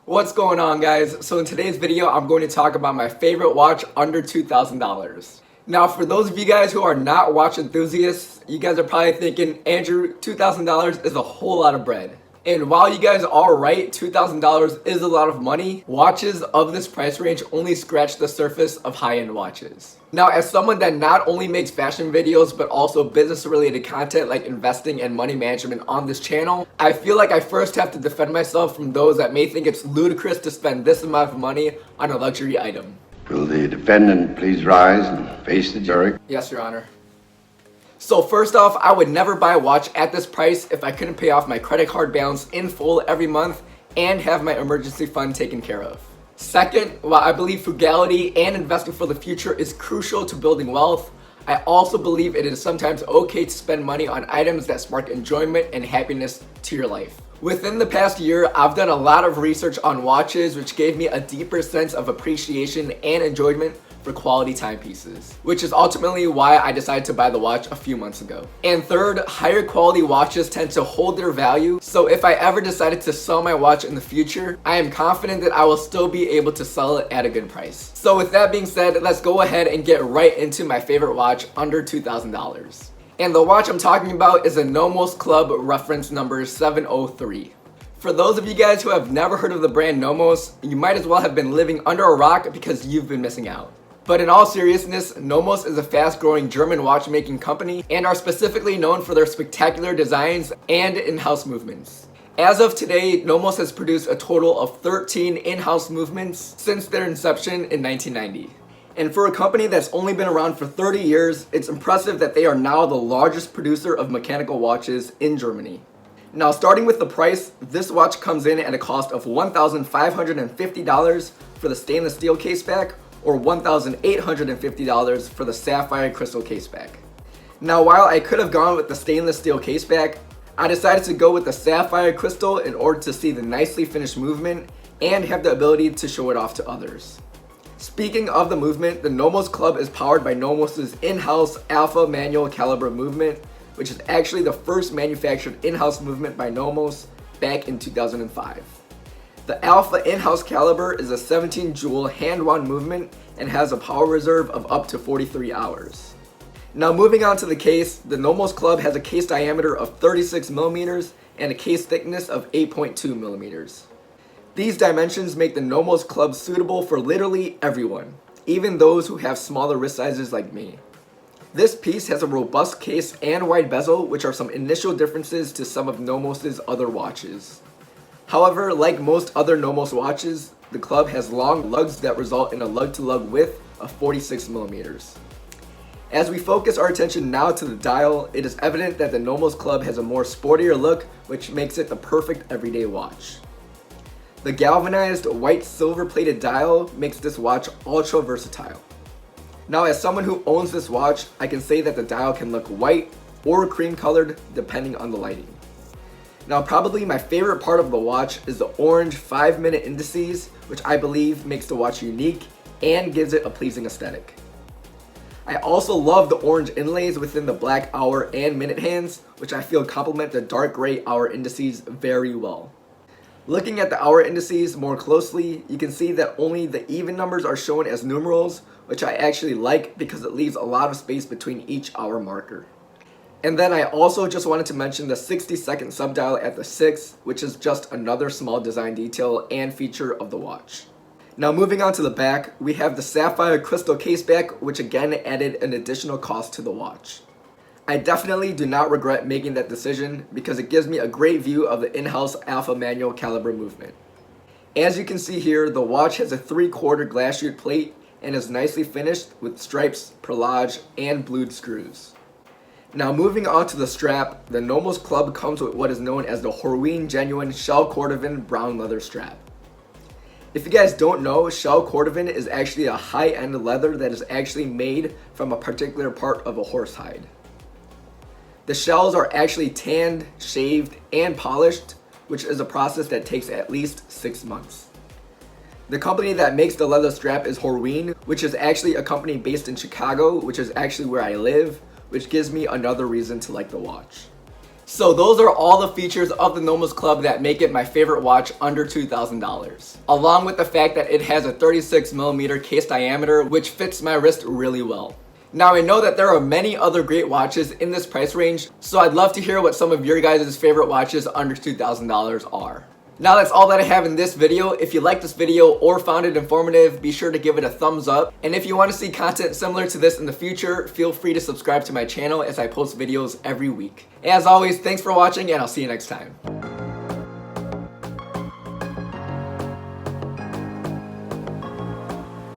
What's going on, guys? So in today's video, I'm going to talk about my favorite watch under $2,000. Now, for those of you guys who are not watch enthusiasts, you guys are probably thinking, Andrew, $2,000 is a whole lot of bread. And while you guys are right, $2,000 is a lot of money, watches of this price range only scratch the surface of high-end watches. Now, as someone that not only makes fashion videos, but also business-related content like investing and money management on this channel, I feel like I first have to defend myself from those that may think it's ludicrous to spend this amount of money on a luxury item. Will the defendant please rise and face the jury? Yes, Your Honor. So first off, I would never buy a watch at this price if I couldn't pay off my credit card balance in full every month and have my emergency fund taken care of. Second, while I believe frugality and investing for the future is crucial to building wealth, I also believe it is sometimes okay to spend money on items that spark enjoyment and happiness to your life. Within the past year, I've done a lot of research on watches, which gave me a deeper sense of appreciation and enjoyment for quality timepieces, which is ultimately why I decided to buy the watch a few months ago. And third, higher quality watches tend to hold their value, so if I ever decided to sell my watch in the future, I am confident that I will still be able to sell it at a good price. So with that being said, let's go ahead and get right into my favorite watch under $2,000. And the watch I'm talking about is a Nomos Club reference number 703. For those of you guys who have never heard of the brand Nomos, you might as well have been living under a rock because you've been missing out. But in all seriousness, Nomos is a fast-growing German watchmaking company and are specifically known for their spectacular designs and in-house movements. As of today, Nomos has produced a total of 13 in-house movements since their inception in 1990. And for a company that's only been around for 30 years, it's impressive that they are now the largest producer of mechanical watches in Germany. Now, starting with the price, this watch comes in at a cost of $1,550 for the stainless steel caseback, or $1,850 for the Sapphire crystal caseback. Now, while I could have gone with the stainless steel caseback, I decided to go with the Sapphire crystal in order to see the nicely finished movement and have the ability to show it off to others. Speaking of the movement, the Nomos Club is powered by Nomos' in-house Alpha manual caliber movement, which is actually the first manufactured in-house movement by Nomos back in 2005. The Alpha in-house caliber is a 17-jewel hand-wound movement and has a power reserve of up to 43 hours. Now, moving on to the case, the Nomos Club has a case diameter of 36 millimeters and a case thickness of 8.2 millimeters. These dimensions make the Nomos Club suitable for literally everyone, even those who have smaller wrist sizes like me. This piece has a robust case and wide bezel, which are some initial differences to some of Nomos' other watches. However, like most other Nomos watches, the club has long lugs that result in a lug-to-lug width of 46 millimeters. As we focus our attention now to the dial, it is evident that the Nomos Club has a more sportier look, which makes it the perfect everyday watch. The galvanized white silver-plated dial makes this watch ultra versatile. Now, as someone who owns this watch, I can say that the dial can look white or cream-colored depending on the lighting. Now, probably my favorite part of the watch is the orange 5-minute indices, which I believe makes the watch unique and gives it a pleasing aesthetic. I also love the orange inlays within the black hour and minute hands, which I feel complement the dark gray hour indices very well. Looking at the hour indices more closely, you can see that only the even numbers are shown as numerals, which I actually like because it leaves a lot of space between each hour marker. And then I also just wanted to mention the 60-second subdial at the 6, which is just another small design detail and feature of the watch. Now, moving on to the back, we have the Sapphire crystal caseback, which again added an additional cost to the watch. I definitely do not regret making that decision because it gives me a great view of the in-house Alpha manual caliber movement. As you can see here, the watch has a 3/4 glass shoot plate and is nicely finished with stripes, perlage, and blued screws. Now, moving on to the strap, the Nomos Club comes with what is known as the Horween Genuine Shell Cordovan brown leather strap. If you guys don't know, Shell Cordovan is actually a high-end leather that is actually made from a particular part of a horse hide. The shells are actually tanned, shaved, and polished, which is a process that takes at least 6 months. The company that makes the leather strap is Horween, which is actually a company based in Chicago, which is actually where I live, which gives me another reason to like the watch. So those are all the features of the Nomos Club that make it my favorite watch under $2,000. Along with the fact that it has a 36mm case diameter, which fits my wrist really well. Now I know that there are many other great watches in this price range, so I'd love to hear what some of your guys' favorite watches under $2,000 are. Now that's all that I have in this video. If you liked this video or found it informative, be sure to give it a thumbs up. And if you want to see content similar to this in the future, feel free to subscribe to my channel as I post videos every week. As always, thanks for watching and I'll see you next time.